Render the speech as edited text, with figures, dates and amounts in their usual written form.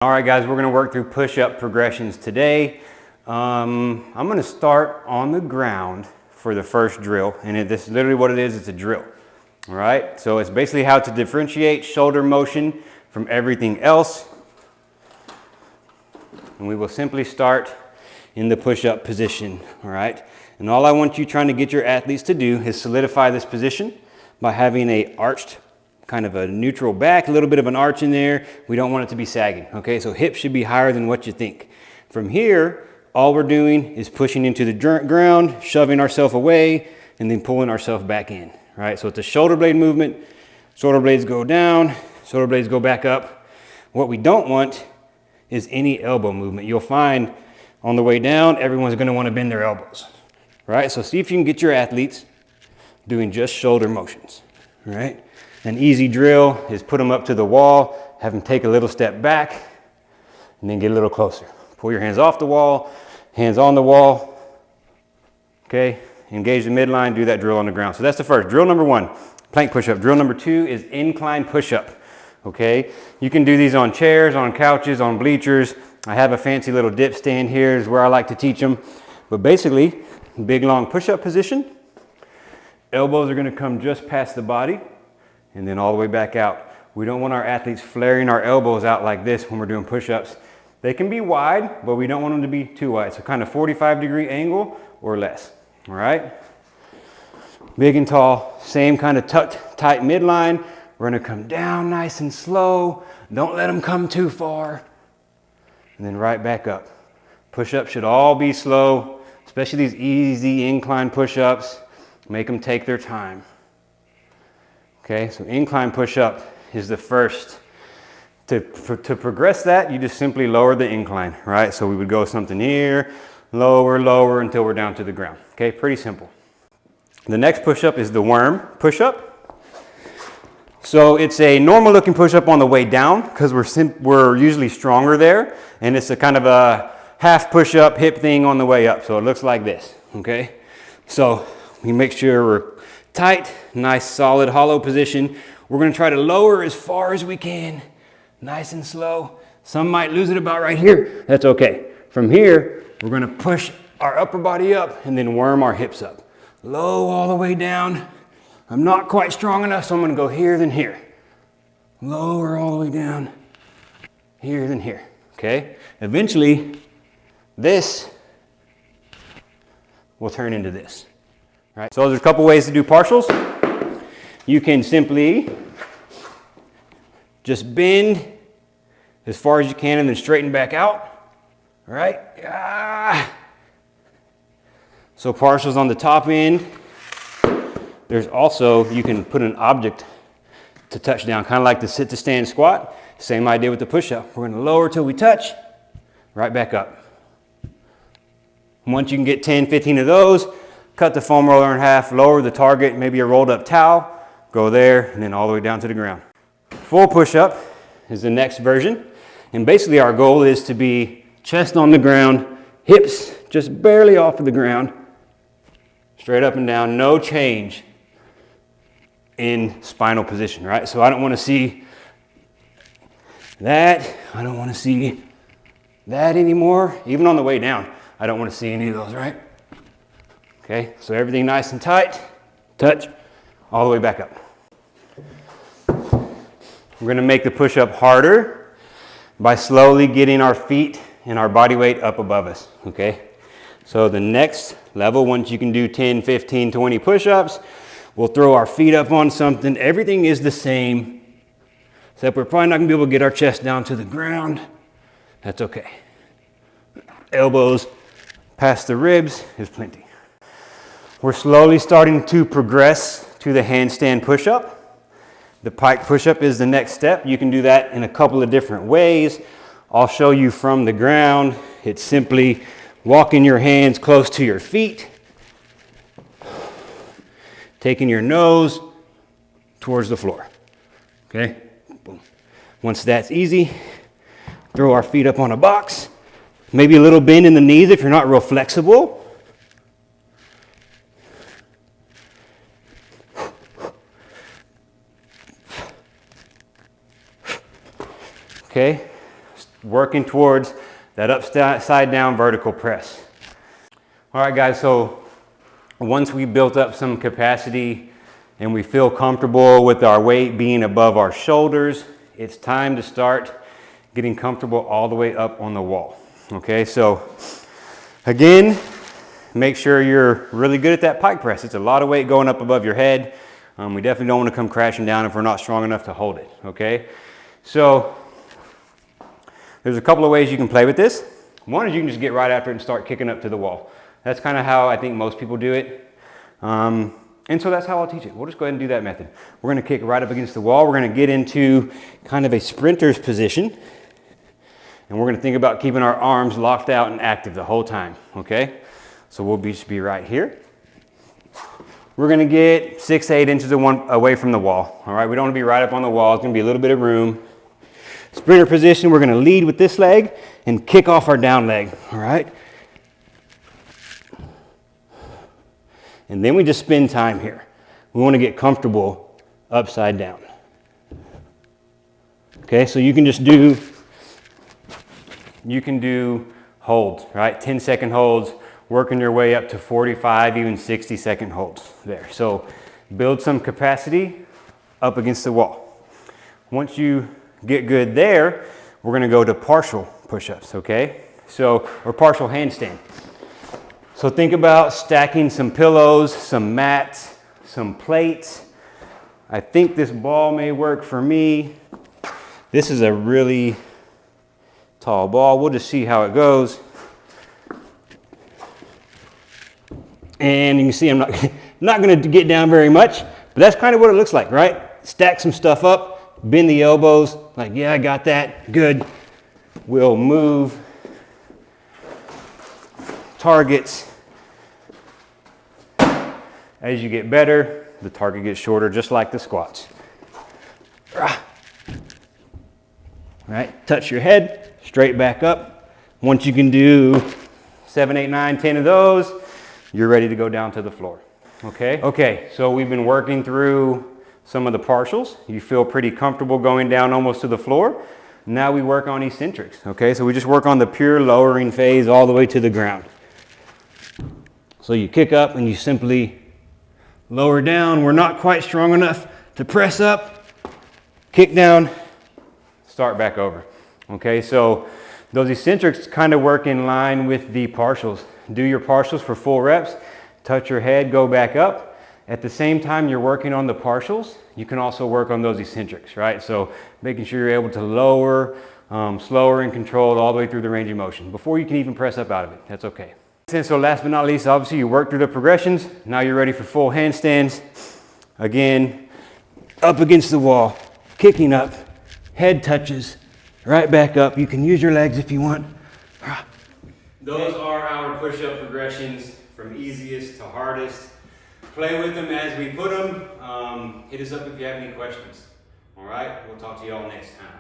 All right, guys, we're going to work through push-up progressions today. I'm going to start on the ground for the first drill, and this is literally what it is. It's a drill. All right, so it's basically how to differentiate shoulder motion from everything else. And we will simply start in the push-up position. All right, and all I want you trying to get your athletes to do is solidify this position by having a arched, kind of a neutral back, a little bit of an arch in there. We don't want it to be sagging, okay? So hips should be higher than what you think. From here, all we're doing is pushing into the ground, shoving ourselves away, and then pulling ourselves back in, right? So it's a shoulder blade movement. Shoulder blades go down, shoulder blades go back up. What we don't want is any elbow movement. You'll find on the way down, everyone's gonna wanna bend their elbows, right? So see if you can get your athletes doing just shoulder motions, right? An easy drill is put them up to the wall, have them take a little step back, and then get a little closer. Pull your hands off the wall, hands on the wall, okay? Engage the midline, do that drill on the ground. So that's the first. Drill number one, plank push-up. Drill number two is incline push-up, okay? You can do these on chairs, on couches, on bleachers. I have a fancy little dip stand here is where I like to teach them. But basically, big long push-up position. Elbows are gonna come just past the body, and then all the way back out. We don't want our athletes flaring our elbows out like this when we're doing push-ups. They can be wide, but we don't want them to be too wide. So kind of 45-degree angle or less, all right? Big and tall, same kind of tucked, tight midline. We're gonna come down nice and slow. Don't let them come too far. And then right back up. Push-ups should all be slow, especially these easy incline push-ups. Make them take their time. Okay, so incline push-up is the first. To progress that, you just simply lower the incline, right? So we would go something here, lower, lower, until we're down to the ground. Okay, pretty simple. The next push-up is the worm push-up. So it's a normal looking push-up on the way down because we're usually stronger there. And it's a kind of a half push-up hip thing on the way up. So it looks like this, okay? So we make sure we're tight, nice, solid, hollow position. We're gonna try to lower as far as we can, nice and slow. Some might lose it about right here. That's okay. From here, we're gonna push our upper body up and then worm our hips up. Low all the way down. I'm not quite strong enough, so I'm gonna go here, then here. Lower all the way down, here, then here, okay? Eventually, this will turn into this. Right, so there's a couple ways to do partials. You can simply just bend as far as you can and then straighten back out. All right. So partials on the top end. There's also, you can put an object to touch down, kind of like the sit to stand squat. Same idea with the push-up. We're going to lower till we touch, right back up. Once you can get 10, 15 of those, cut the foam roller in half, lower the target, maybe a rolled up towel, go there, and then all the way down to the ground. Full push-up is the next version. And basically our goal is to be chest on the ground, hips just barely off of the ground, straight up and down, no change in spinal position, right? So I don't want to see that. I don't want to see that anymore. Even on the way down, I don't want to see any of those, right? Okay, so everything nice and tight, touch, all the way back up. We're gonna make the push-up harder by slowly getting our feet and our body weight up above us, okay? So the next level, once you can do 10, 15, 20 push-ups, we'll throw our feet up on something. Everything is the same, except we're probably not gonna be able to get our chest down to the ground. That's okay. Elbows past the ribs is plenty. We're slowly starting to progress to the handstand push-up. The pike push-up is the next step. You can do that in a couple of different ways. I'll show you from the ground. It's simply walking your hands close to your feet, taking your nose towards the floor, okay? Boom. Once that's easy, throw our feet up on a box. Maybe a little bend in the knees if you're not real flexible. Okay, working towards that upside down vertical press. All right, guys, so once we built up some capacity and we feel comfortable with our weight being above our shoulders, it's time to start getting comfortable all the way up on the wall. Okay, so again, make sure you're really good at that pike press. It's a lot of weight going up above your head. We definitely don't want to come crashing down if we're not strong enough to hold it, okay? So there's a couple of ways you can play with this. One is you can just get right after it and start kicking up to the wall. That's kind of how I think most people do it. And so that's how I'll teach it. We'll just go ahead and do that method. We're going to kick right up against the wall. We're going to get into kind of a sprinter's position. And we're going to think about keeping our arms locked out and active the whole time, okay? So we'll just be right here. We're going to get 6 to 8 inches away from the wall, all right? We don't want to be right up on the wall. It's going to be a little bit of room. Sprinter position, we're going to lead with this leg and kick off our down leg, all right? And then we just spend time here. We want to get comfortable upside down. Okay, so you can do holds, right? 10-second holds, working your way up to 45, even 60-second holds there. So build some capacity up against the wall. Once you get good there, we're going to go to partial push-ups, okay? So, or partial handstand. So think about stacking some pillows, some mats, some plates. I think this ball may work for me. This is a really tall ball. We'll just see how it goes. And you can see I'm not going to get down very much, but that's kind of what it looks like, right? Stack some stuff up, bend the elbows, like, yeah, I got that, good. We'll move targets. As you get better, the target gets shorter, just like the squats. Right, touch your head, straight back up. Once you can do 7, 8, 9, 10 of those, you're ready to go down to the floor. Okay? Okay, so we've been working through some of the partials. You feel pretty comfortable going down almost to the floor. Now we work on eccentrics. Okay, so we just work on the pure lowering phase all the way to the ground. So you kick up and you simply lower down. We're not quite strong enough to press up, kick down, start back over. Okay, so those eccentrics kind of work in line with the partials. Do your partials for full reps, touch your head, go back up. At the same time you're working on the partials, you can also work on those eccentrics, right? So making sure you're able to lower, slower and controlled all the way through the range of motion before you can even press up out of it. That's okay. And so last but not least, obviously you work through the progressions. Now you're ready for full handstands. Again, up against the wall, kicking up, head touches, right back up. You can use your legs if you want. Those are our push-up progressions from easiest to hardest. Play with them as we put them. Hit us up if you have any questions. All right, we'll talk to you all next time.